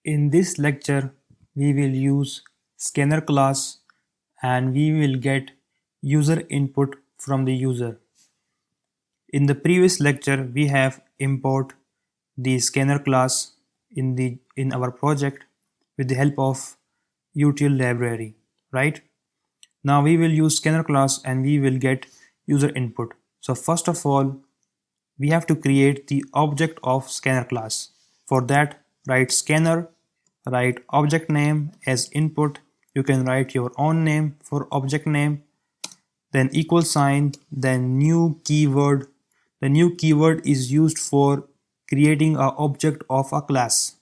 In this lecture, we will use scanner class and we will get user input from the user. In the previous lecture, we have import the scanner class in our project with the help of util library, right? Now we will use scanner class and we will get user input. So first of all, we have to create the object of scanner class. For that, write scanner, write object name as input. You can write your own name for object name, then equal sign, then new keyword. The new keyword is used for creating an object of a class.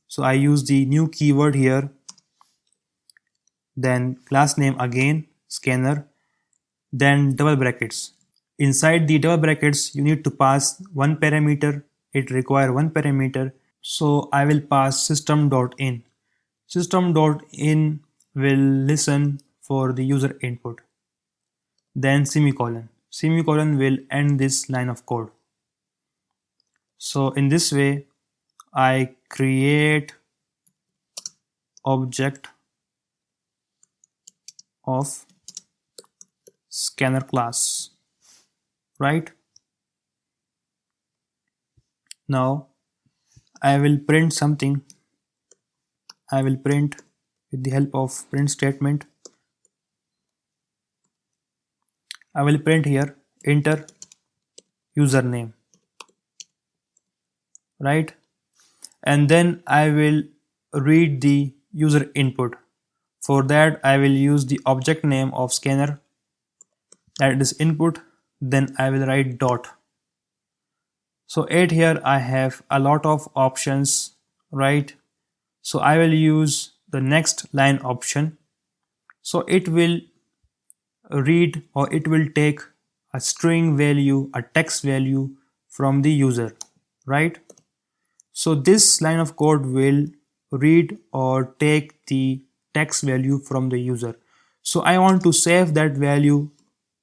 So I use the new keyword here, then class name again, scanner, then double brackets. Inside the double brackets, you need to pass one parameter. It requires one parameter. So I will pass system.in. System.in will listen for the user input. Then semicolon. Semicolon will end this line of code. So in this way, I create object of scanner class, right? Now I will print something. I will print with the help of print statement. I will print here enter username, right? And then I will read the user input. For that, I will use the object name of scanner, that is input. Then I will write dot. So at here I have a lot of options, right? So I will use the next line option. So it will read, or it will take a string value, a text value from the user, right? So this line of code will read or take the text value from the user. So I want to save that value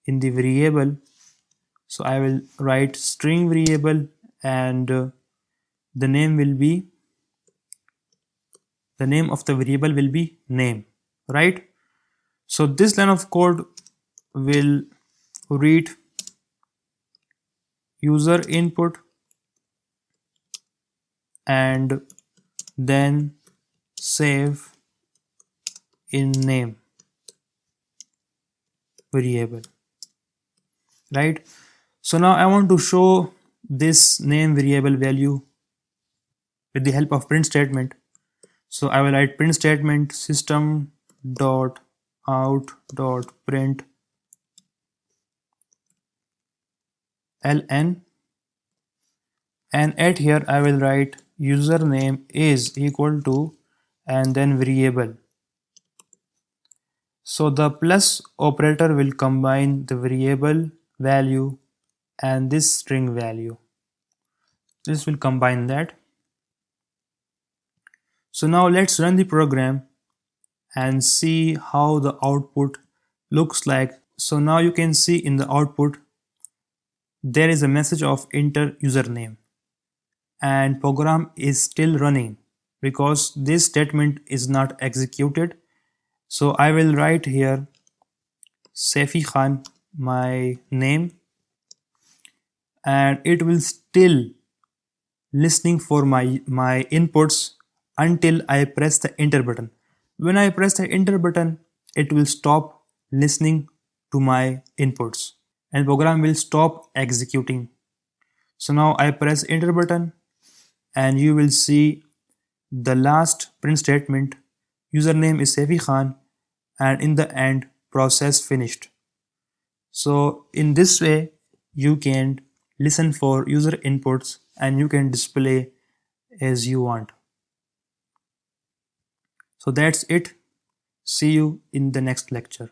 in the variable. So I will write string variable and the name of the variable will be name, right? So this line of code will read user input and then save in name variable, right? So now I want to show this name variable value with the help of print statement. So I will write print statement system dot out dot print ln, and at here I will write username is equal to and then variable. So the plus operator will combine the variable value and this string value. This will combine that. So now let's run the program and see how the output looks like. So now you can see in the output there is a message of enter username, and program is still running because this statement is not executed. So I will write here Safi Khan, my name, and it will still listening for my inputs until I press the enter button. When I press the enter button, it will stop listening to my inputs and program will stop executing. So now I press enter button and you will see the last print statement, username is Safi Khan, and in the end process finished. So in this way you can listen for user inputs and you can display as you want. So that's it. See you in the next lecture.